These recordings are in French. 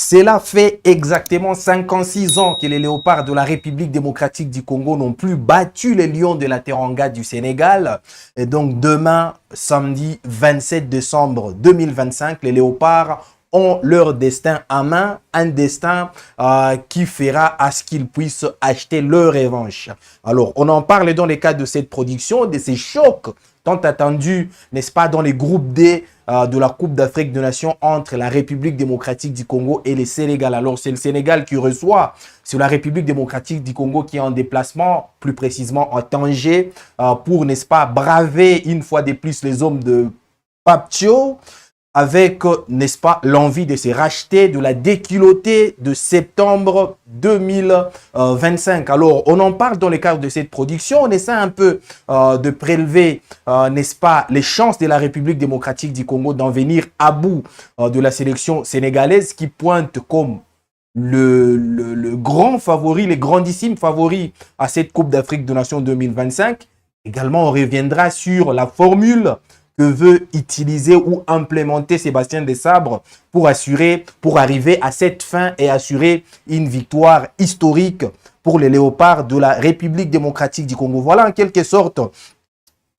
Cela fait exactement 56 ans que les léopards de la République démocratique du Congo n'ont plus battu les lions de la Teranga du Sénégal. Et donc demain, samedi 27 décembre 2025, les léopards ont leur destin en main, un destin qui fera à ce qu'ils puissent acheter leur revanche. Alors, on en parle dans les cas de cette production, de ces chocs tant attendus, n'est-ce pas, dans les groupes D de la Coupe d'Afrique des Nations entre la République démocratique du Congo et le Sénégal. Alors, c'est le Sénégal qui reçoit, c'est la République démocratique du Congo qui est en déplacement, plus précisément en Tanger, pour, n'est-ce pas, braver une fois de plus les hommes de Pape Thio, avec, n'est-ce pas, l'envie de se racheter de la déculottée de septembre 2025. Alors, on en parle dans le cadre de cette production. On essaie un peu de prélever, n'est-ce pas, les chances de la République démocratique du Congo d'en venir à bout de la sélection sénégalaise qui pointe comme le grand favori, le grandissime favori à cette Coupe d'Afrique des Nations 2025. Également, on reviendra sur la formule que veut utiliser ou implémenter Sébastien Desabre pour arriver à cette fin et assurer une victoire historique pour les léopards de la République démocratique du Congo. Voilà en quelque sorte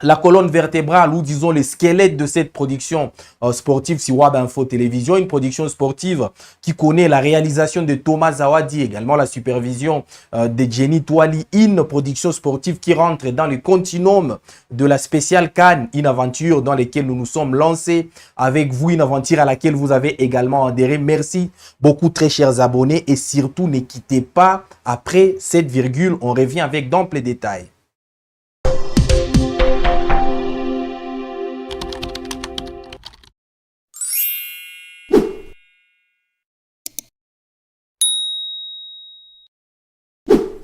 la colonne vertébrale ou disons le squelette de cette production sportive sur Wab Info Télévision, une production sportive qui connaît la réalisation de Thomas Zawadi, également la supervision de Jenny Touali, une production sportive qui rentre dans le continuum de la spéciale Cannes, une aventure dans laquelle nous nous sommes lancés avec vous, une aventure à laquelle vous avez également adhéré. Merci beaucoup très chers abonnés et surtout ne quittez pas après cette virgule, on revient avec d'amples détails.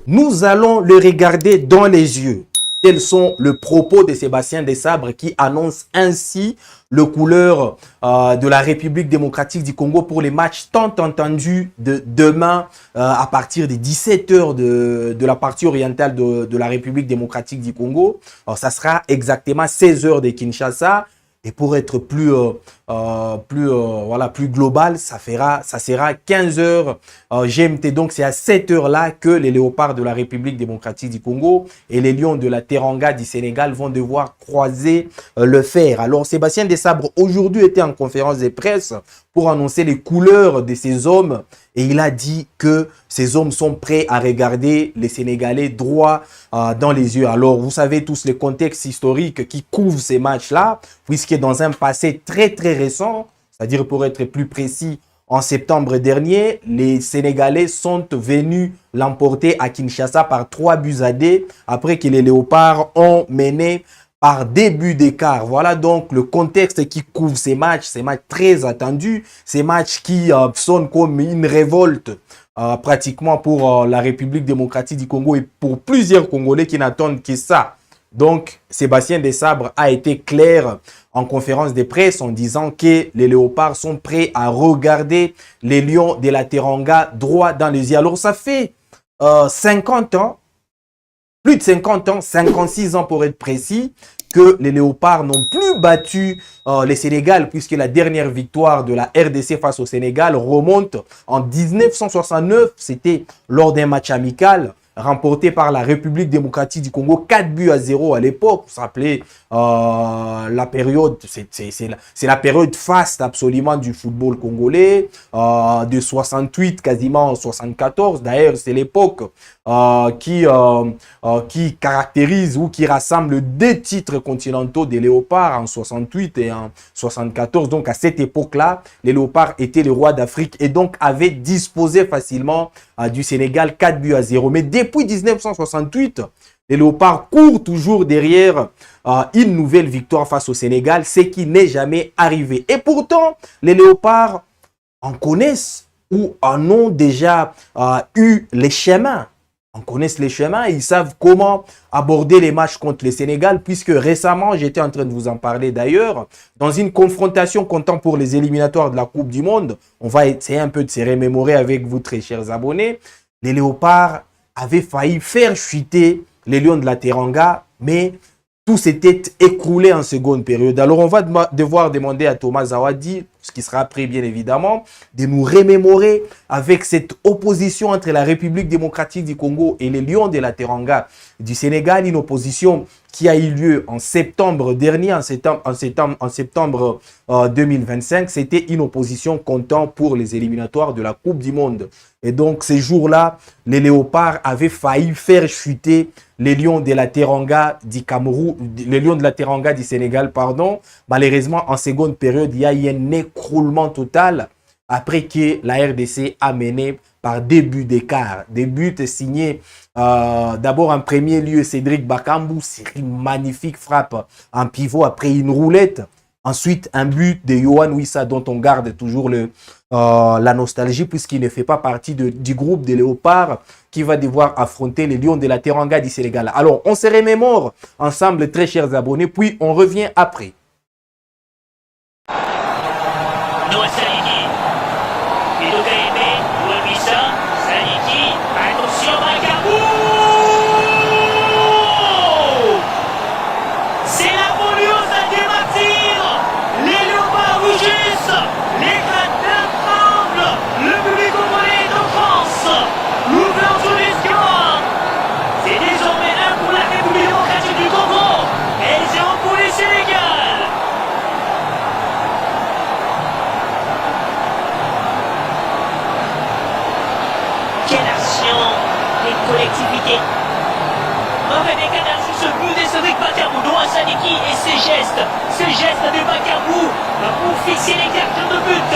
Nous allons le regarder dans les yeux. Tels sont les propos de Sébastien Desabre qui annonce ainsi le couleur de la République démocratique du Congo pour les matchs tant entendus de demain à partir des 17 h de la partie orientale de la République démocratique du Congo. Alors, ça sera exactement 16 h de Kinshasa. Et pour être plus global, ça sera 15 h GMT. Donc, c'est à cette heure-là que les léopards de la République démocratique du Congo et les lions de la Teranga du Sénégal vont devoir croiser le fer. Alors, Sébastien Desabre, aujourd'hui, était en conférence de presse pour annoncer les couleurs de ces hommes. Et il a dit que ces hommes sont prêts à regarder les Sénégalais droit dans les yeux. Alors, vous savez tous les contextes historiques qui couvrent ces matchs-là, puisque dans un passé très, très récent, c'est-à-dire pour être plus précis, en septembre dernier, les Sénégalais sont venus l'emporter à Kinshasa par 3-2 après que les léopards ont mené par début d'écart. Voilà donc le contexte qui couvre ces matchs très attendus, ces matchs qui sonnent comme une révolte pratiquement pour la République démocratique du Congo et pour plusieurs Congolais qui n'attendent que ça. Donc, Sébastien Desabre a été clair en conférence de presse en disant que les léopards sont prêts à regarder les lions de la Teranga droit dans les yeux. Alors, ça fait 50 ans, plus de 50 ans, 56 ans pour être précis, que les léopards n'ont plus battu le Sénégal, puisque la dernière victoire de la RDC face au Sénégal remonte en 1969. C'était lors d'un match amical remporté par la République démocratique du Congo, 4-0 à l'époque. Vous vous rappelez, la période, c'est la période faste absolument du football congolais, de 68 quasiment en 74. D'ailleurs, c'est l'époque qui caractérise ou qui rassemble deux titres continentaux des léopards en 68 et en 74. Donc, à cette époque-là, les léopards étaient les rois d'Afrique et donc avaient disposé facilement du Sénégal 4-0. Mais depuis 1968, les léopards courent toujours derrière une nouvelle victoire face au Sénégal, ce qui n'est jamais arrivé. Et pourtant, les léopards en connaissent ou en ont déjà eu les chemins. On connaît les chemins, ils savent comment aborder les matchs contre le Sénégal, puisque récemment, j'étais en train de vous en parler d'ailleurs, dans une confrontation comptant pour les éliminatoires de la Coupe du Monde, on va essayer un peu de se remémorer avec vous, très chers abonnés, les léopards avaient failli faire chuter les lions de la Teranga, mais tout s'était écroulé en seconde période. Alors, on va devoir demander à Thomas Zawadi, ce qui sera après bien évidemment, de nous remémorer avec cette opposition entre la République démocratique du Congo et les Lions de la Teranga du Sénégal, une opposition qui a eu lieu en septembre dernier, en septembre 2025. C'était une opposition comptant pour les éliminatoires de la Coupe du Monde. Et donc, ces jours-là, les Léopards avaient failli faire chuter les Lions de la Teranga du Cameroun, les Lions de la Teranga du Sénégal, pardon. Malheureusement, en seconde période, il y a eu un écroulement total après que la RDC a mené par 2 buts d'écart. Des buts signés d'abord en premier lieu Cédric Bakambu, c'est une magnifique frappe en pivot après une roulette. Ensuite, un but de Yohan Wissa dont on garde toujours la nostalgie puisqu'il ne fait pas partie du groupe des Léopards qui va devoir affronter les Lions de la Teranga du Sénégal. Alors, on se remémore ensemble, très chers abonnés, puis on revient après. Collectivité. Mauvais décalage sur ce but de Cédric Bakambu, Noah Sadiki et ce geste de Bakambu pour fixer les gardiens de but.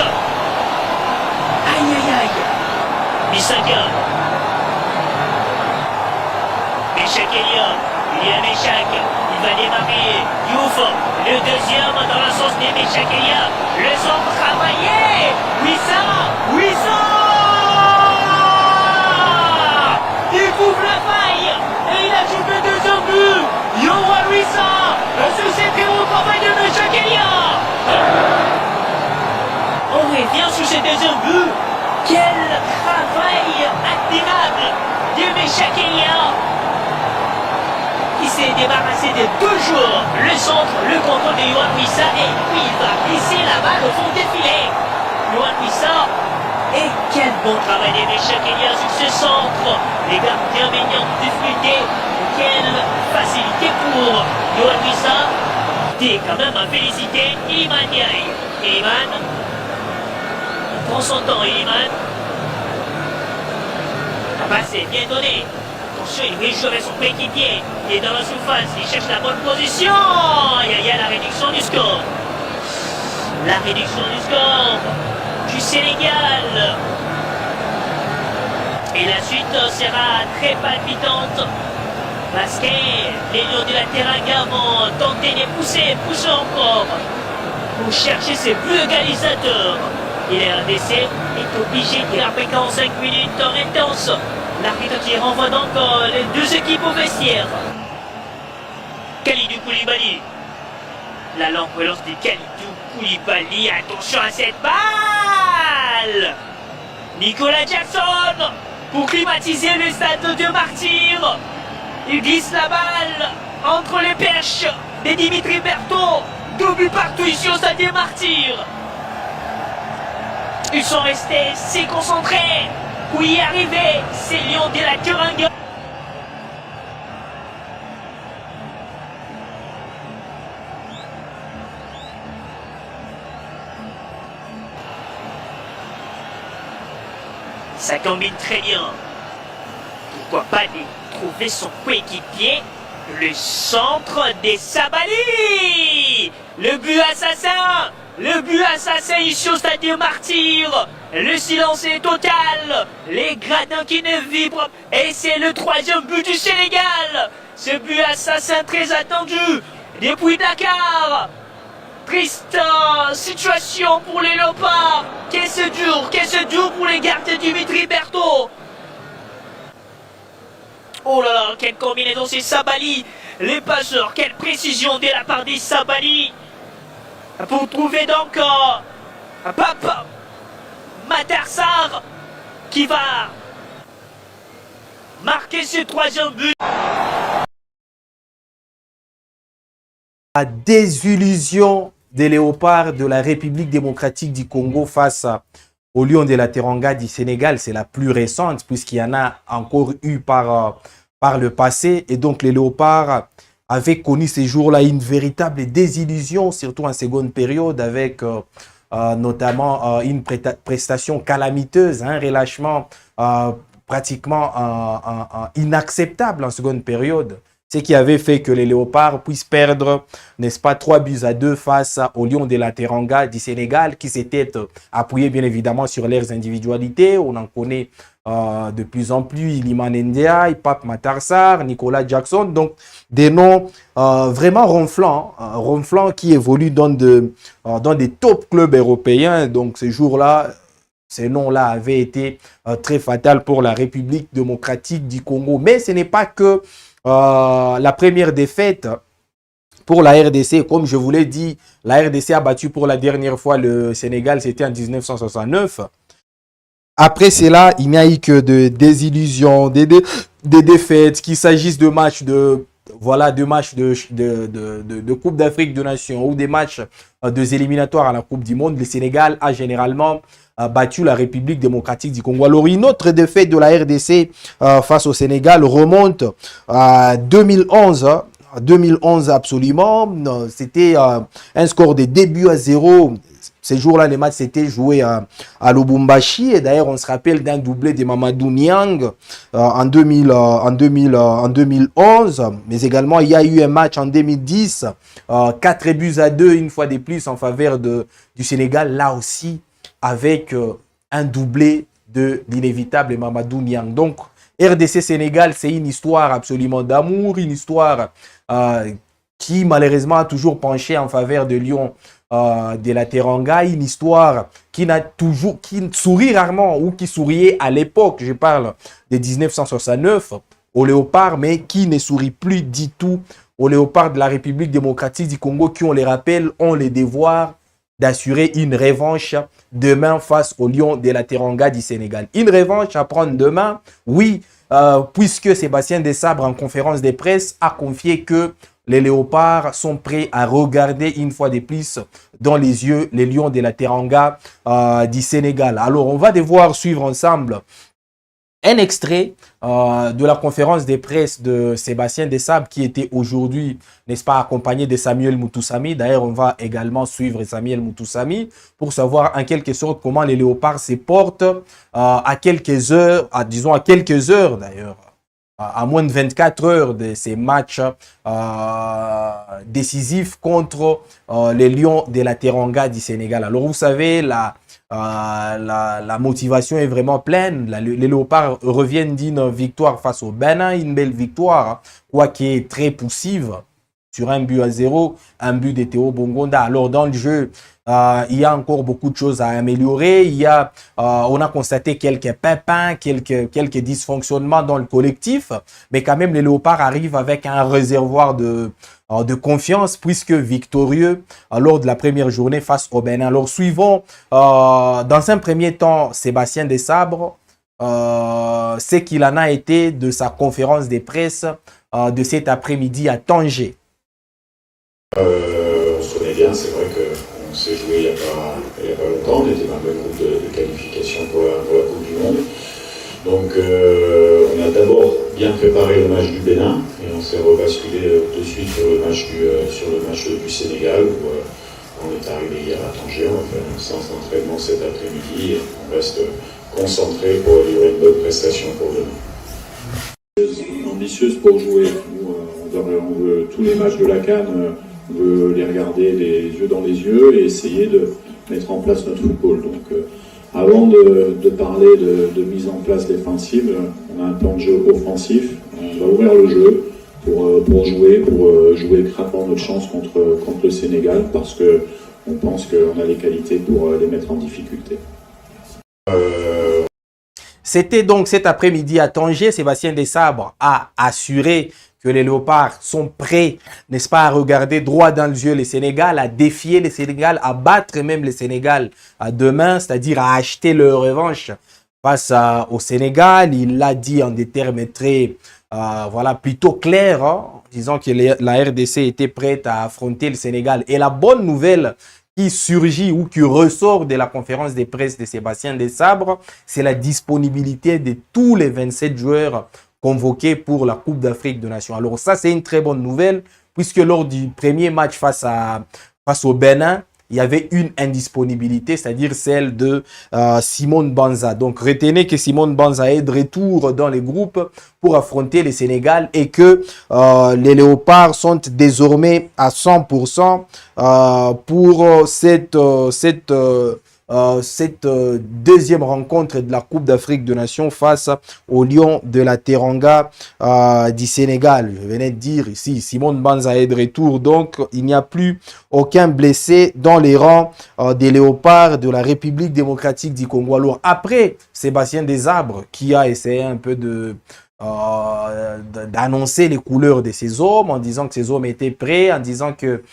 Aïe aïe aïe. Misaka. Meshak Elia. Il y a Meshak. Il va démarrer. Youf. Le deuxième dans le sens de Meshak Elia. Le centre travaillé. Wissa. Il couvre la faille et il ajoute le deuxième but. Yohan Wissa, sur cette très bon travail de Meshak Elia. On revient sur ce deuxième but. Quel travail admirable de Meshak Elia qui s'est débarrassé de 2 joueurs. Le centre, le contrôle de Yohan Wissa et puis il va glisser la balle au fond des filets. Yohan Wissa. Et quel bon travail de Meshak Elia sur ce centre. Les gardiens baignant de difficulté. Quelle facilité pour Yohan Wissa. Et quand même à féliciter Iliman Ndiaye. Iliman. Il prend son temps, Iliman. La passe est bien donnée. Attention, il veut jouer avec son coéquipier. Il est dans la surface, il cherche la bonne position. Il y a la réduction du score. La réduction du score du Sénégal. Et la suite sera très palpitante parce que les Lions de la Teranga vont tenter de pousser encore pour chercher ses buts égalisateurs. Et la RDC est obligé après 45 minutes intense. L'arbitre qui renvoie donc les 2 équipes au vestiaire. Kalidou Koulibaly. La longue relance de Kalidou Koulibaly. Attention à cette balle. Nicolas Jackson pour climatiser le stade de Martyr. Il glisse la balle entre les perches de Dimitri Berthaud. 2 buts partout ici au stade de Martyr. Ils sont restés si concentrés pour y arriver. Ces Lions de la Teranga. Ça combine très bien. Pourquoi pas trouver son coéquipier, le centre des Sabali. Le but assassin. Le but assassin ici au stade de Martyr. Le silence est total. Les gradins qui ne vibrent. Et c'est le 3e but du Sénégal. Ce but assassin très attendu depuis Dakar. Triste situation pour les Léopards. Qu'est-ce dur pour les gardes de Dimitri Berthaud. Oh là là, quelle combinaison, c'est Sabali. Les passeurs, quelle précision de la part des Sabali. Pour trouver donc Papa Matarsar qui va marquer ce 3e but. La désillusion des Léopards de la République démocratique du Congo face aux Lions de la Teranga du Sénégal, c'est la plus récente puisqu'il y en a encore eu par le passé. Et donc les Léopards avaient connu ces jours-là une véritable désillusion, surtout en seconde période, avec notamment une prestation calamiteuse, un relâchement pratiquement inacceptable en seconde période. Ce qui avait fait que les Léopards puissent perdre, n'est-ce pas, 3-2 face aux Lions de la Teranga du Sénégal, qui s'étaient appuyés bien évidemment sur leurs individualités. On en connaît de plus en plus Iliman Ndiaye, Pape Matar Sarr, Nicolas Jackson. Donc des noms vraiment ronflants qui évoluent dans des top clubs européens. Donc ces jours-là, ces noms-là avaient été très fatals pour la République démocratique du Congo. Mais ce n'est pas que la première défaite pour la RDC. Comme je vous l'ai dit, la RDC a battu pour la dernière fois le Sénégal, c'était en 1969. Après cela, il n'y a eu que de désillusions, des défaites, qu'il s'agisse de matchs de Coupe d'Afrique des Nations ou des matchs de éliminatoires à la Coupe du Monde. Le Sénégal a généralement battu la République démocratique du Congo. Alors, une autre défaite de la RDC face au Sénégal remonte à 2011. 2011 absolument. C'était un score de 2-0. Ces jours-là, les matchs s'étaient joués à Lubumbashi. Et d'ailleurs, on se rappelle d'un doublé de Mamadou Niang en 2011. Mais également, il y a eu un match en 2010. 4-2, une fois de plus, en faveur du Sénégal. Là aussi, avec un doublé de l'inévitable Mamadou Niang. Donc, RDC Sénégal, c'est une histoire absolument d'amour, une histoire qui malheureusement a toujours penché en faveur de Lions de la Teranga, une histoire qui sourit rarement ou qui souriait à l'époque, je parle de 1969, aux Léopards, mais qui ne sourit plus du tout aux Léopards de la République démocratique du Congo qui, on les rappelle, ont le devoir d'assurer une revanche demain face aux Lions de la Teranga du Sénégal. Une revanche à prendre demain, oui, puisque Sébastien Desabre, en conférence de presse, a confié que les Léopards sont prêts à regarder une fois de plus dans les yeux les Lions de la Teranga du Sénégal. Alors, on va devoir suivre ensemble un extrait de la conférence de presse de Sébastien Desabre qui était aujourd'hui, n'est-ce pas, accompagné de Samuel Moutoussamy. D'ailleurs, on va également suivre Samuel Moutoussamy pour savoir en quelque sorte comment les Léopards se portent à quelques heures, disons à quelques heures d'ailleurs, à moins de 24 heures de ces matchs décisifs contre les Lions de la Teranga du Sénégal. Alors, vous savez, la motivation est vraiment pleine. Les Léopards reviennent d'une victoire face au Bénin, une belle victoire, quoi qui est très poussive, sur 1-0, un but de Théo Bongonda. Alors dans le jeu, il y a encore beaucoup de choses à améliorer. On a constaté quelques pépins, quelques dysfonctionnements dans le collectif, mais quand même les Léopards arrivent avec un réservoir de confiance puisque victorieux lors de la première journée face au Bénin. Alors suivons dans un premier temps Sébastien Desabre, ce qu'il en a été de sa conférence de presse de cet après-midi à Tanger. On se connaît bien, c'est vrai qu'on s'est joué il n'y a pas longtemps, on était dans le groupe de qualification pour la Coupe du Monde. Donc on a d'abord bien préparé le match du Bénin et on s'est rebasculé de suite sur le match du Sénégal où on est arrivé hier à Tanger, on va faire une séance d'entraînement cet après-midi et on reste concentré pour livrer une bonne prestation pour demain. Ambitieuse pour jouer, on veut tous les matchs de la CAN, on veut les regarder les yeux dans les yeux et essayer de mettre en place notre football. Donc avant de parler de mise en place défensive, on a un plan de jeu offensif. On va ouvrir le jeu pour jouer gravement notre chance contre le Sénégal parce qu'on pense qu'on a les qualités pour les mettre en difficulté. C'était donc cet après-midi à Tanger. Sébastien Desabre a assuré que les Léopards sont prêts, n'est-ce pas, à regarder droit dans les yeux le Sénégal, à défier le Sénégal, à battre même le Sénégal à demain, c'est-à-dire à acheter leur revanche face au Sénégal. Il l'a dit en des termes très voilà, plutôt clair, hein, disant que la RDC était prête à affronter le Sénégal. Et la bonne nouvelle qui surgit ou qui ressort de la conférence de presse de Sébastien Desabre, c'est la disponibilité de tous les 27 joueurs convoqués pour la Coupe d'Afrique des Nations. Alors ça, c'est une très bonne nouvelle, puisque lors du premier match face au Bénin, il y avait une indisponibilité, c'est-à-dire celle de Simone Banza. Donc, retenez que Simone Banza est de retour dans les groupes pour affronter le Sénégal et que les Léopards sont désormais à 100% pour cette deuxième rencontre de la Coupe d'Afrique des Nations face aux Lions de la Teranga du Sénégal. Je venais de dire ici, Simone Banza est de retour, donc il n'y a plus aucun blessé dans les rangs des Léopards de la République démocratique du Congo. Alors après, Sébastien Desabre qui a essayé un peu d'annoncer les couleurs de ces hommes, en disant que ces hommes étaient prêts, en disant que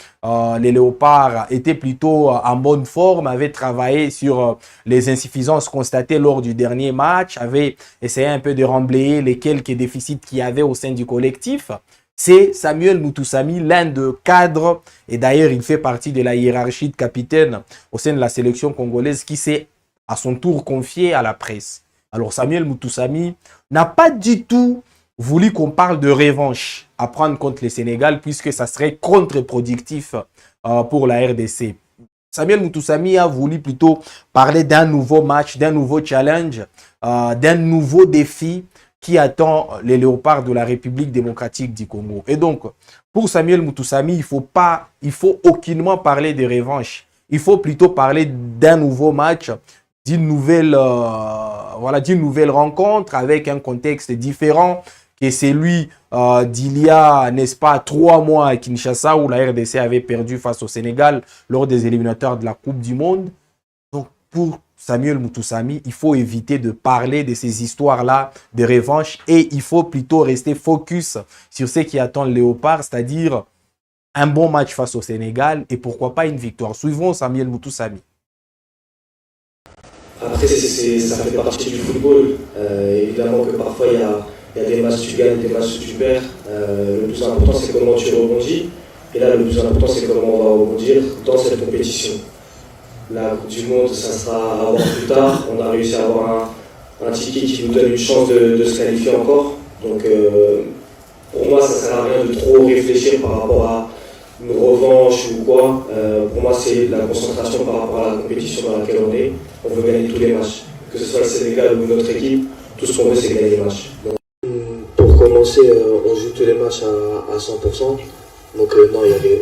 les Léopards étaient plutôt en bonne forme, avaient travaillé sur les insuffisances constatées lors du dernier match, avaient essayé un peu de remblayer les quelques déficits qu'il y avait au sein du collectif. C'est Samuel Mutusami, l'un des cadres, et d'ailleurs il fait partie de la hiérarchie de capitaine au sein de la sélection congolaise, qui s'est à son tour confié à la presse. Alors Samuel Mutusami n'a pas du tout voulu qu'on parle de revanche à prendre contre le Sénégal, puisque ça serait contre-productif pour la RDC. Samuel Mutusami a voulu plutôt parler d'un nouveau match, d'un nouveau challenge, d'un nouveau défi qui attend les Léopards de la République démocratique du Congo. Et donc, pour Samuel Mutusami, il faut aucunement parler de revanche. Il faut plutôt parler d'un nouveau match, d'une nouvelle rencontre avec un contexte différent que celui d'il y a, n'est-ce pas, 3 mois à Kinshasa, où la RDC avait perdu face au Sénégal lors des éliminatoires de la Coupe du Monde. Donc, pour Samuel Mutusami, il faut éviter de parler de ces histoires-là de revanche et il faut plutôt rester focus sur ce qui attend le Léopard, c'est-à-dire un bon match face au Sénégal et pourquoi pas une victoire. Suivons Samuel Mutusami. Après, ça fait partie du football. Évidemment que parfois, il y a des matchs tu gagnes, des matchs tu perds. Le plus important, c'est comment tu rebondis. Et là, le plus important, c'est comment on va rebondir dans cette compétition. La Coupe du Monde, ça sera à voir plus tard. On a réussi à avoir un ticket qui nous donne une chance de se qualifier encore. Donc, pour moi, ça ne sert à rien de trop réfléchir par rapport à une revanche ou quoi. Pour moi, c'est la concentration par rapport à la compétition dans laquelle on est. On veut gagner tous les matchs. Que ce soit le Sénégal ou notre équipe, tout ce qu'on veut, c'est gagner les matchs. Donc, pour commencer, on joue tous les matchs à 100%. Donc non, il n'y avait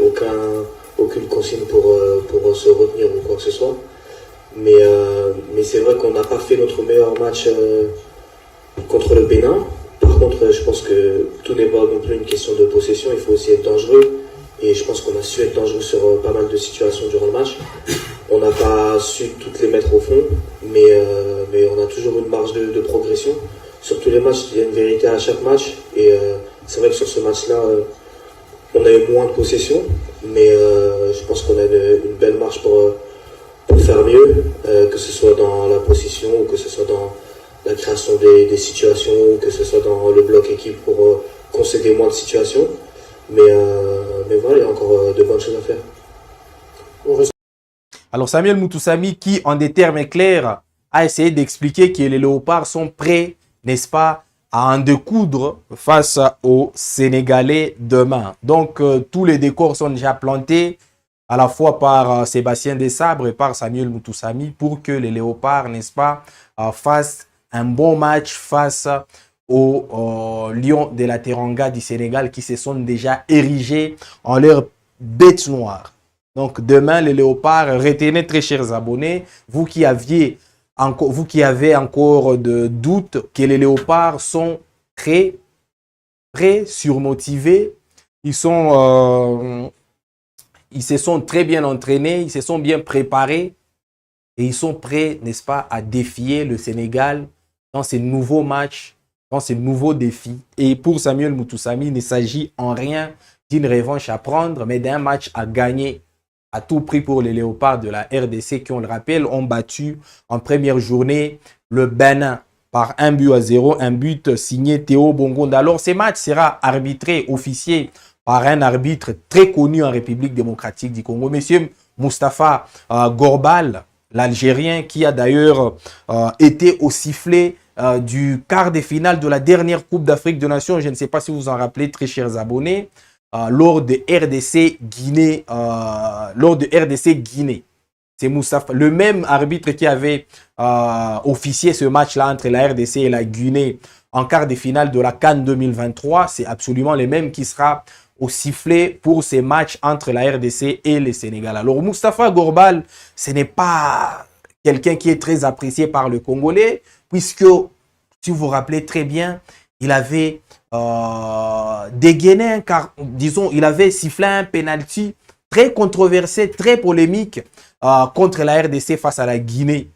aucune consigne pour se retenir ou quoi que ce soit. Mais c'est vrai qu'on n'a pas fait notre meilleur match contre le Bénin. Par contre, je pense que tout n'est pas non plus une question de possession. Il faut aussi être dangereux. Et je pense qu'on a su être dangereux sur pas mal de situations durant le match. On n'a pas su toutes les mettre au fond, mais on a toujours une marge de progression. Sur tous les matchs, il y a une vérité à chaque match. Et c'est vrai que sur ce match-là, on a eu moins de possession, mais je pense qu'on a une belle marge pour faire mieux, que ce soit dans la possession ou que ce soit dans la création des situations ou que ce soit dans le bloc équipe pour concéder moins de situations. Mais voilà, il y a encore de bonnes choses à faire. Alors Samuel Mutusami qui, en des termes clairs, a essayé d'expliquer que les Léopards sont prêts, n'est-ce pas, à en découdre face aux Sénégalais demain. Donc tous les décors sont déjà plantés, à la fois par Sébastien Desabre et par Samuel Mutusami, pour que les Léopards, n'est-ce pas, fassent un bon match face aux Lions de la Teranga du Sénégal qui se sont déjà érigés en leur bête noire. Donc demain, les Léopards, retenez très chers abonnés, vous qui avez encore de doutes que les Léopards sont très surmotivés, ils se sont très bien entraînés, ils se sont bien préparés et ils sont prêts, n'est-ce pas, à défier le Sénégal dans ces nouveaux matchs, dans ces nouveaux défis. Et pour Samuel Mutusami, il ne s'agit en rien d'une revanche à prendre, mais d'un match à gagner à tout prix pour les Léopards de la RDC qui, on le rappelle, ont battu en première journée le Bénin par 1-0, un but signé Théo Bongonda. Alors, ce match sera arbitré, officié par un arbitre très connu en République démocratique du Congo, monsieur Moustapha Gorbal, l'Algérien, qui a d'ailleurs été au sifflet du quart de finale de la dernière Coupe d'Afrique des Nations. Je ne sais pas si vous vous en rappelez, très chers abonnés, lors de RDC Guinée. C'est Moustapha, le même arbitre qui avait officié ce match-là entre la RDC et la Guinée en quart de finale de la CAN 2023. C'est absolument le même qui sera au sifflet pour ces matchs entre la RDC et le Sénégal. Alors, Moustapha Gorbal, ce n'est pas quelqu'un qui est très apprécié par le Congolais, puisque, si vous vous rappelez très bien, il avait dégainé, car, disons, il avait sifflé un penalty très controversé, très polémique contre la RDC face à la Guinée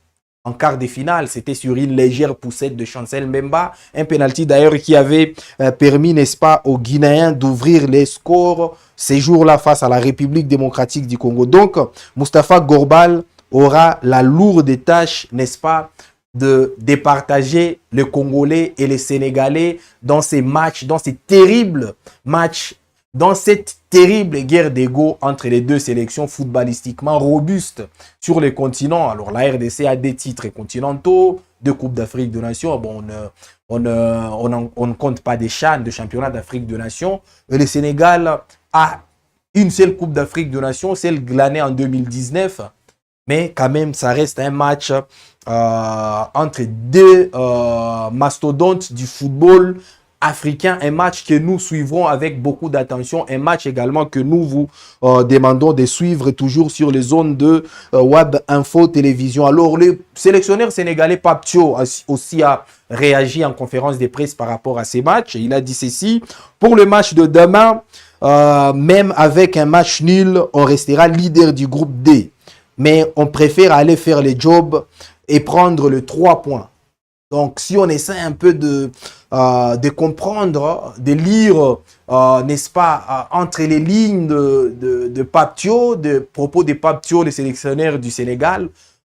en quart de finale. C'était sur une légère poussette de Chancel Mbemba, un penalty d'ailleurs qui avait permis, n'est-ce pas, aux Guinéens d'ouvrir les scores ces jours-là face à la République démocratique du Congo. Donc, Moustapha Gorbal aura la lourde tâche, n'est-ce pas, de départager les Congolais et les Sénégalais dans ces matchs, dans ces terribles matchs, dans cette terrible guerre d'ego entre les deux sélections footballistiquement robustes sur les continents. Alors la RDC a des titres continentaux, 2 Coupes d'Afrique des Nations. Bon, on ne compte pas des CHAN, de championnat d'Afrique des Nations. Et le Sénégal a une seule Coupe d'Afrique des Nations, celle glanée en 2019. Mais quand même, ça reste un match entre deux mastodontes du football africain, un match que nous suivrons avec beaucoup d'attention, un match également que nous vous demandons de suivre toujours sur les zones de Web Info Télévision. Alors, le sélectionneur sénégalais Pape Thio aussi a réagi en conférence de presse par rapport à ces matchs. Il a dit ceci: pour le match de demain, même avec un match nul, on restera leader du groupe D. Mais on préfère aller faire le job et prendre le 3 points. Donc, si on essaie un peu de comprendre, de lire, n'est-ce pas, entre les lignes de Pape Thio, de propos de Pape Thio, le sélectionneur du Sénégal,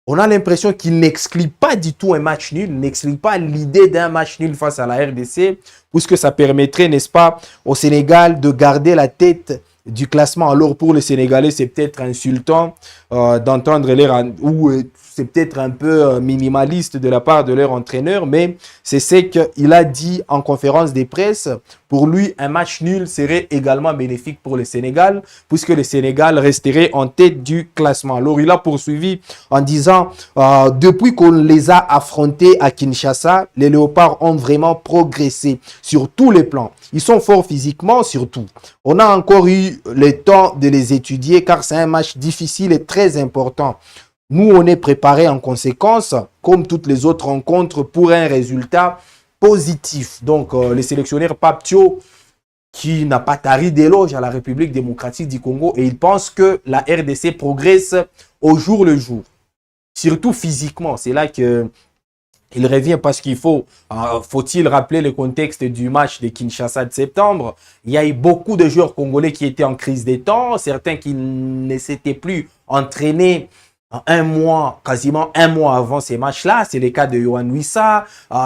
on a l'impression qu'il n'exclut pas du tout un match nul, n'exclut pas l'idée d'un match nul face à la RDC, puisque ça permettrait, n'est-ce pas, au Sénégal de garder la tête du classement. Alors pour les Sénégalais, c'est peut-être insultant d'entendre ou c'est peut-être un peu minimaliste de la part de leur entraîneur, mais c'est ce qu'il a dit en conférence de presse. Pour lui, un match nul serait également bénéfique pour le Sénégal, puisque le Sénégal resterait en tête du classement. Alors il a poursuivi en disant depuis qu'on les a affrontés à Kinshasa, les Léopards ont vraiment progressé sur tous les plans. Ils sont forts physiquement surtout. On a encore eu le temps de les étudier car c'est un match difficile et très important. Nous, on est préparés en conséquence, comme toutes les autres rencontres, pour un résultat positif. Donc, le sélectionneur Pape Thio, qui n'a pas tari d'éloge à la République démocratique du Congo, et il pense que la RDC progresse au jour le jour, surtout physiquement. C'est là que il revient parce qu'il faut-il rappeler le contexte du match de Kinshasa de septembre. Il y a eu beaucoup de joueurs congolais qui étaient en crise des temps, certains qui ne s'étaient plus entraînés un mois, quasiment un mois avant ces matchs-là. C'est le cas de Yohan Wissa,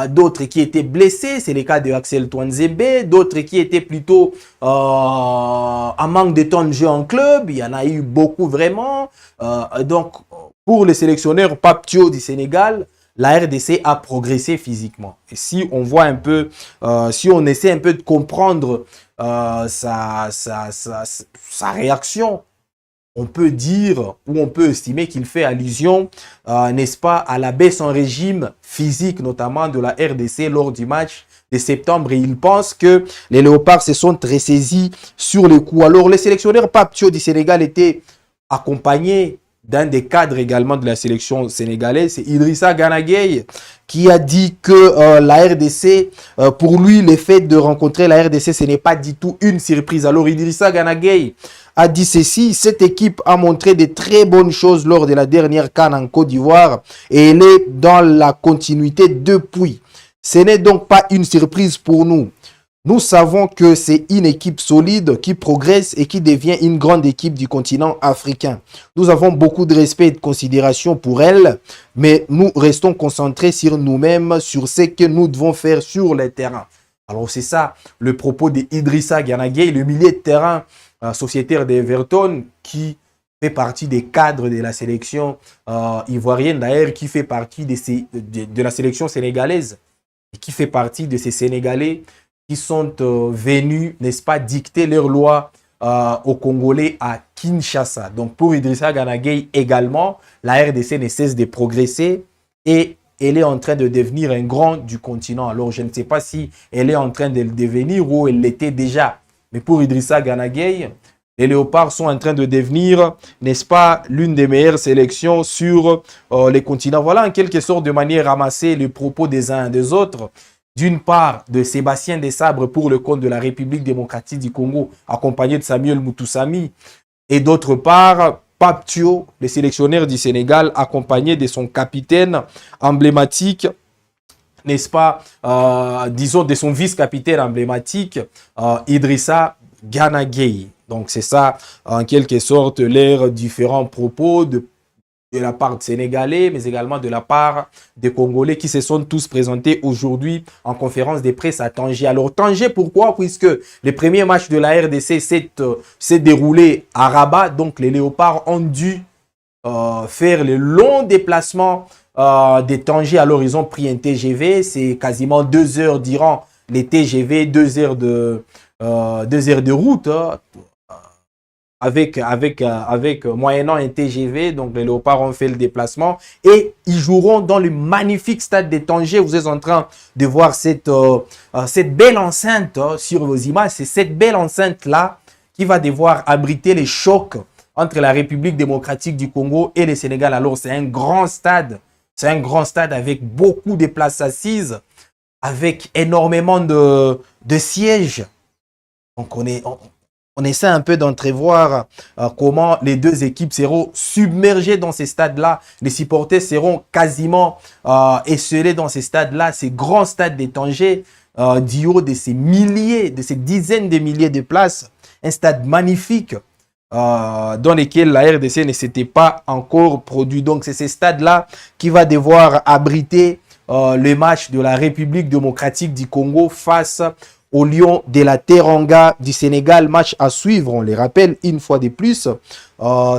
d'autres qui étaient blessés, c'est le cas de Axel Touanzebe, d'autres qui étaient plutôt en manque de temps de jeu en club. Il y en a eu beaucoup vraiment. Donc, pour le sélectionneur Pape Thio du Sénégal, la RDC a progressé physiquement. Et si on voit un peu, si on essaie un peu de comprendre sa réaction, on peut dire ou on peut estimer qu'il fait allusion, n'est-ce pas, à la baisse en régime physique, notamment de la RDC lors du match de septembre. Et il pense que les Léopards se sont ressaisis sur le coup. Alors, le sélectionneur Pape Thio du Sénégal était accompagné d'un des cadres également de la sélection sénégalaise, c'est Idrissa Gana Gueye, qui a dit que la RDC, pour lui, le fait de rencontrer la RDC, ce n'est pas du tout une surprise. Alors Idrissa Gana Gueye a dit ceci: cette équipe a montré de très bonnes choses lors de la dernière CAN en Côte d'Ivoire et elle est dans la continuité depuis. Ce n'est donc pas une surprise pour nous. Nous savons que c'est une équipe solide qui progresse et qui devient une grande équipe du continent africain. Nous avons beaucoup de respect et de considération pour elle, mais nous restons concentrés sur nous-mêmes, sur ce que nous devons faire sur le terrain. Alors c'est ça le propos d'Idrissa Gana Gueye, le milieu de terrain sociétaire d'Everton qui fait partie des cadres de la sélection ivoirienne, d'ailleurs qui fait partie de la sélection sénégalaise et qui fait partie de ces Sénégalais qui sont venus, n'est-ce pas, dicter leurs lois aux Congolais à Kinshasa. Donc pour Idrissa Gana Gueye également, la RDC ne cesse de progresser et elle est en train de devenir un grand du continent. Alors je ne sais pas si elle est en train de le devenir ou elle l'était déjà. Mais pour Idrissa Gana Gueye, les Léopards sont en train de devenir, n'est-ce pas, l'une des meilleures sélections sur les continents. Voilà en quelque sorte de manière ramassée les propos des uns et des autres. D'une part, de Sébastien Desabre pour le compte de la République démocratique du Congo, accompagné de Samuel Moutoussamy. Et d'autre part, Pape Thio, le sélectionneur du Sénégal, accompagné de son capitaine emblématique, n'est-ce pas, disons de son vice-capitaine emblématique, Idrissa Gana Gueye. Donc c'est ça, en quelque sorte, leurs différents propos de la part des Sénégalais, mais également de la part des Congolais qui se sont tous présentés aujourd'hui en conférence de presse à Tanger. Alors Tanger, pourquoi? Puisque les premiers matchs de la RDC s'est déroulé à Rabat, donc les Léopards ont dû faire le long déplacement de Tanger. Alors ils ont pris un TGV, c'est quasiment 2 heures durant les TGV, 2 heures de route, avec moyennant un TGV. Donc les Léopards ont fait le déplacement et ils joueront dans le magnifique stade de Tanger. Vous êtes en train de voir cette belle enceinte sur vos images. C'est cette belle enceinte là qui va devoir abriter les chocs entre la République démocratique du Congo et le Sénégal. Alors c'est un grand stade, avec beaucoup de places assises, avec énormément de sièges. Donc on essaie un peu d'entrevoir comment les deux équipes seront submergées dans ces stades-là. Les supporters seront quasiment esselés dans ces stades-là, ces grands stades de Tanger, du haut de ces dizaines de milliers de places. Un stade magnifique dans lequel la RDC ne s'était pas encore produit. Donc c'est ces stades-là qui va devoir abriter le match de la République démocratique du Congo face au Lion de la Teranga du Sénégal. Match à suivre, on les rappelle une fois de plus.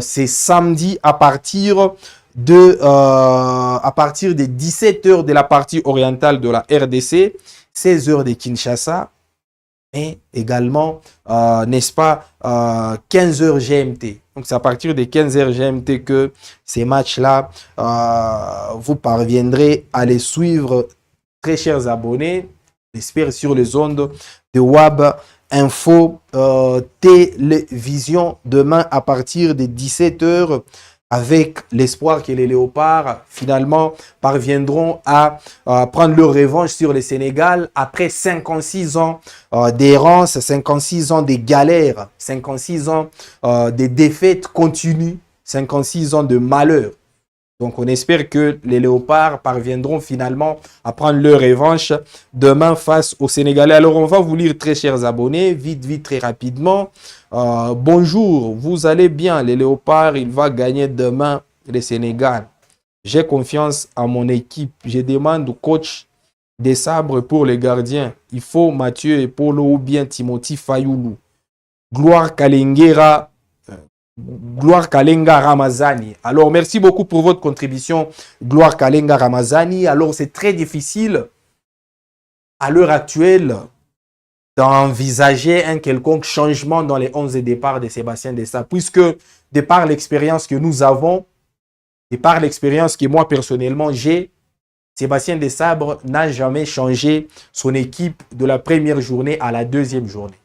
C'est samedi à partir de 17 h de la partie orientale de la RDC, 16 h de Kinshasa, et également, n'est-ce pas, 15 h GMT. Donc c'est à partir de 15 h GMT que ces matchs-là, vous parviendrez à les suivre, très chers abonnés. J'espère sur les ondes de WAB Info Télévision demain à partir de 17 h, avec l'espoir que les Léopards finalement parviendront à prendre leur revanche sur le Sénégal après 56 ans d'errance, 56 ans de galère, 56 ans de défaites continues, 56 ans de malheur. Donc, on espère que les Léopards parviendront finalement à prendre leur revanche demain face aux Sénégalais. Alors, on va vous lire, très chers abonnés, vite, très rapidement. Bonjour, vous allez bien, les Léopards, il va gagner demain le Sénégal. J'ai confiance en mon équipe. Je demande au coach des sabres pour les gardiens. Il faut Mathieu et Polo ou bien Timothy Fayoulou. Gloire Kalengera. Gloire Kalenga Ramazani. Alors, merci beaucoup pour votre contribution, Gloire Kalenga Ramazani. Alors, c'est très difficile à l'heure actuelle d'envisager un quelconque changement dans les 11 de départ de Sébastien Desabre, puisque de par l'expérience que nous avons, de par l'expérience que moi personnellement j'ai, Sébastien Desabre n'a jamais changé son équipe de la première journée à la deuxième journée.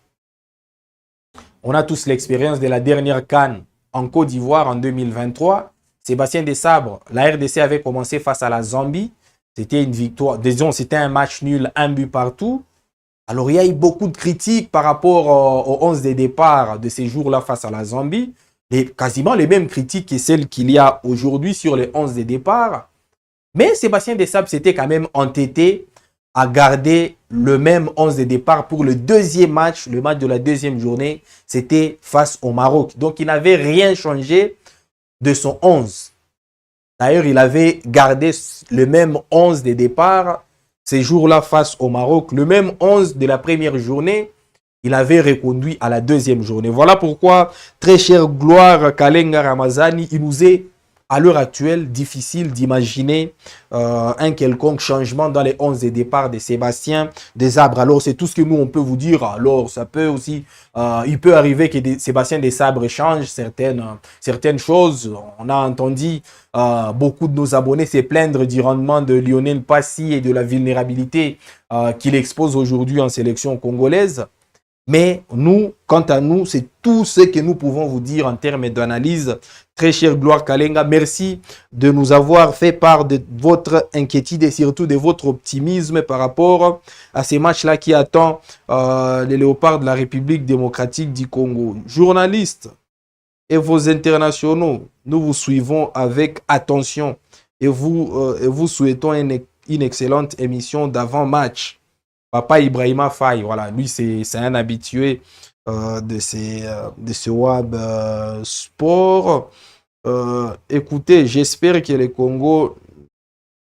On a tous l'expérience de la dernière CAN en Côte d'Ivoire en 2023. Sébastien Desabre, la RDC avait commencé face à la Zambie. C'était une victoire, disons, c'était un match nul, un but partout. Alors, il y a eu beaucoup de critiques par rapport aux 11 de départ de ces jours-là face à la Zambie. Quasiment les mêmes critiques que celles qu'il y a aujourd'hui sur les 11 de départ. Mais Sébastien Desabre s'était quand même entêté a gardé le même 11 de départ pour le deuxième match, le match de la deuxième journée, c'était face au Maroc. Donc, il n'avait rien changé de son 11. D'ailleurs, il avait gardé le même 11 de départ ces jours-là face au Maroc. Le même 11 de la première journée, il avait reconduit à la deuxième journée. Voilà pourquoi, très chère gloire Kalenga Ramazani, il nous est à l'heure actuelle difficile d'imaginer un quelconque changement dans les 11 de départ de Sébastien Desabre. Alors, c'est tout ce que nous, on peut vous dire. Alors, ça peut aussi, il peut arriver que Sébastien Desabre change certaines choses. On a entendu beaucoup de nos abonnés se plaindre du rendement de Lionel Passy et de la vulnérabilité qu'il expose aujourd'hui en sélection congolaise. Mais nous, quant à nous, c'est tout ce que nous pouvons vous dire en termes d'analyse. Très chère Gloire Kalenga, merci de nous avoir fait part de votre inquiétude et surtout de votre optimisme par rapport à ces matchs-là qui attendent les Léopards de la République démocratique du Congo. Journalistes et vos internationaux, nous vous suivons avec attention et vous souhaitons une excellente émission d'avant-match. Papa Ibrahima Faye, voilà, lui c'est un habitué de ce Web Sport. Écoutez, j'espère que le Congo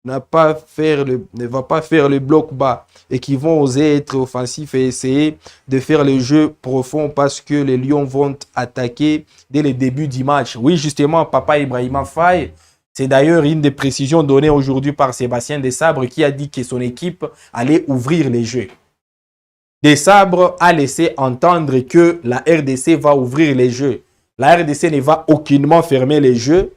ne va pas faire le bloc bas et qu'ils vont oser être offensifs et essayer de faire le jeu profond parce que les Lions vont attaquer dès le début du match. Oui, justement, Papa Ibrahima Faye, c'est d'ailleurs une des précisions données aujourd'hui par Sébastien Desabre qui a dit que son équipe allait ouvrir les jeux. Desabre a laissé entendre que la RDC va ouvrir les jeux. La RDC ne va aucunement fermer les jeux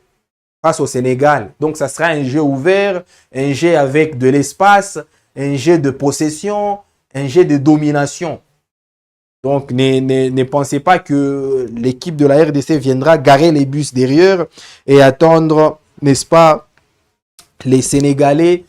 face au Sénégal. Donc, ça sera un jeu ouvert, un jeu avec de l'espace, un jeu de possession, un jeu de domination. Donc, ne pensez pas que l'équipe de la RDC viendra garer les bus derrière et attendre, n'est-ce pas, les Sénégalais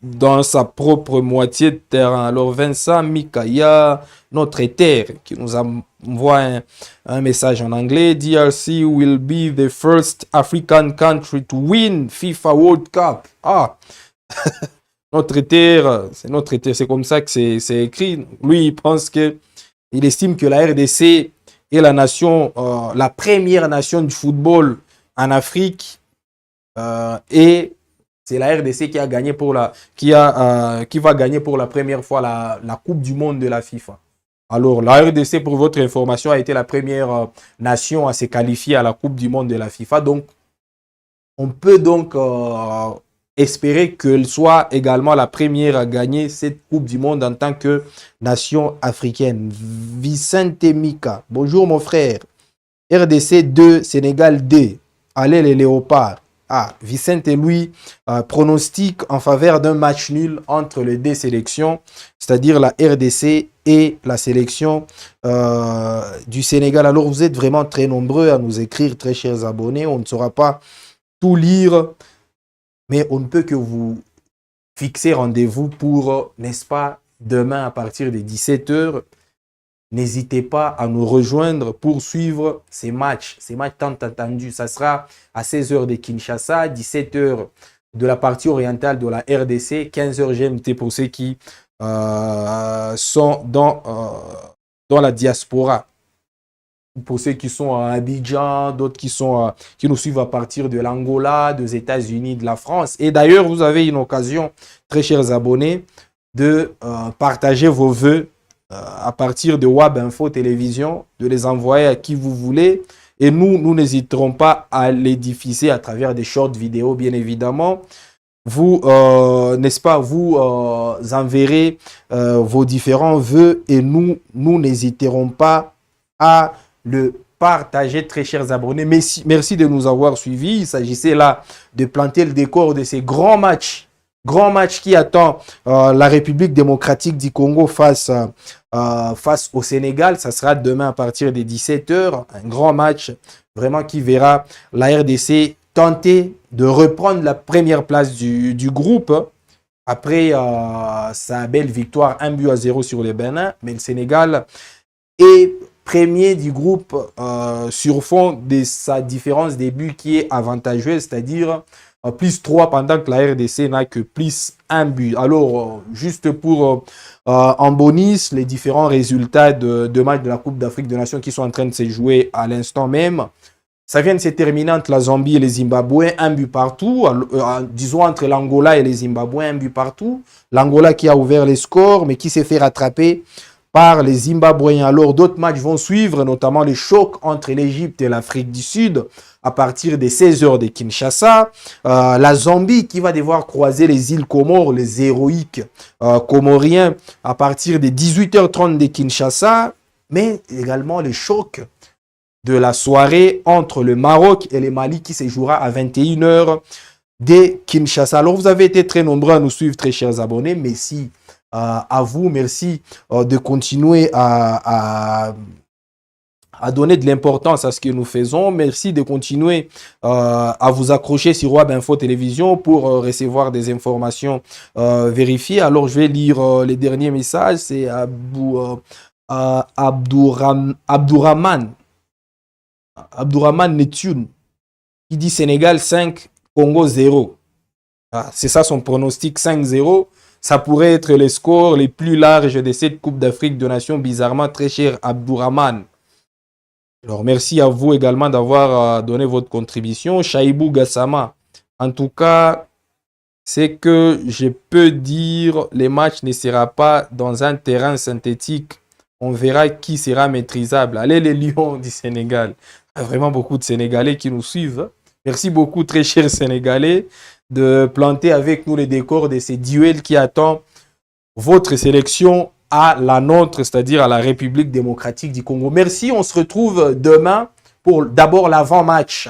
dans sa propre moitié de terrain. Alors, Vincent Mikaya, notre terre, qui nous envoie un message en anglais. DRC will be the first African country to win FIFA World Cup. Ah, notre terre, c'est comme ça que c'est écrit. Lui, il estime que la RDC est la nation, la première nation du football en Afrique et c'est la RDC qui a gagné qui va gagner pour la première fois la Coupe du Monde de la FIFA. Alors, la RDC, pour votre information, a été la première nation à se qualifier à la Coupe du Monde de la FIFA. Donc, on peut donc espérer qu'elle soit également la première à gagner cette Coupe du Monde en tant que nation africaine. Vicente Mika, bonjour mon frère. RDC 2, Sénégal 2. Allez les Léopards. Ah, Vicente et lui pronostique en faveur d'un match nul entre les deux sélections, c'est-à-dire la RDC et la sélection du Sénégal. Alors, vous êtes vraiment très nombreux à nous écrire, très chers abonnés. On ne saura pas tout lire, mais on ne peut que vous fixer rendez-vous pour, n'est-ce pas, demain à partir de 17h. N'hésitez pas à nous rejoindre pour suivre ces matchs tant attendus. Ça sera à 16h de Kinshasa, 17h de la partie orientale de la RDC, 15h GMT pour ceux qui sont dans la diaspora. Pour ceux qui sont à Abidjan, d'autres qui nous suivent à partir de l'Angola, des États-Unis, de la France. Et d'ailleurs, vous avez une occasion, très chers abonnés, de partager vos vœux à partir de Web Info Télévision, de les envoyer à qui vous voulez. Et nous n'hésiterons pas à les diffuser à travers des shorts vidéos, bien évidemment. Vous, n'est-ce pas, vous enverrez vos différents vœux et nous n'hésiterons pas à le partager, très chers abonnés. Merci de nous avoir suivis. Il s'agissait là de planter le décor de ces grands matchs. Grand match qui attend la République démocratique du Congo face au Sénégal. Ça sera demain à partir de 17h. Un grand match vraiment qui verra la RDC tenter de reprendre la première place du groupe après sa belle victoire 1-0 sur le Bénin. Mais le Sénégal est premier du groupe sur fond de sa différence des buts qui est avantageuse, c'est-à-dire plus 3 pendant que la RDC n'a que plus 1 but. Alors, juste pour en bonus, les différents résultats de matchs de la Coupe d'Afrique des Nations qui sont en train de se jouer à l'instant même. Ça vient de se terminer entre la Zambie et les Zimbabwe, 1 but partout. Disons entre l'Angola et les Zimbabwe, 1 but partout. L'Angola qui a ouvert les scores, mais qui s'est fait rattraper par les Zimbabwéens. Alors, d'autres matchs vont suivre, notamment les chocs entre l'Égypte et l'Afrique du Sud à partir des 16h de Kinshasa. La Zambie qui va devoir croiser les îles Comores, les héroïques comoriens, à partir des 18h30 de Kinshasa. Mais également les chocs de la soirée entre le Maroc et le Mali qui se jouera à 21h de Kinshasa. Alors, vous avez été très nombreux à nous suivre, très chers abonnés. Merci à vous. Merci de continuer à donner de l'importance à ce que nous faisons. Merci de continuer à vous accrocher sur Web Info Télévision pour recevoir des informations vérifiées. Alors, je vais lire les derniers messages. C'est Abdourahman Netune qui dit Sénégal 5, Congo 0. C'est ça son pronostic, 5-0. Ça pourrait être les scores les plus larges de cette Coupe d'Afrique de Nations, bizarrement très cher Abdourahman. Alors merci à vous également d'avoir donné votre contribution. Chaibou Gassama, en tout cas, c'est que je peux dire les matchs ne sera pas dans un terrain synthétique. On verra qui sera maîtrisable. Allez les Lions du Sénégal. Il y a vraiment beaucoup de Sénégalais qui nous suivent. Merci beaucoup, très chers Sénégalais, de planter avec nous les décors de ces duels qui attendent votre sélection à la nôtre, c'est-à-dire à la République démocratique du Congo. Merci, on se retrouve demain pour d'abord l'avant-match.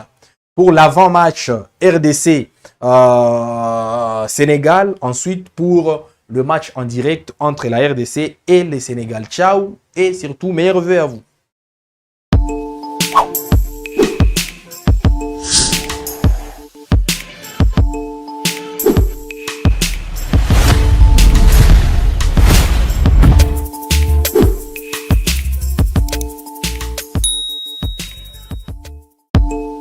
Pour l'avant-match RDC Sénégal, ensuite pour le match en direct entre la RDC et le Sénégal. Ciao et surtout meilleurs vœux à vous.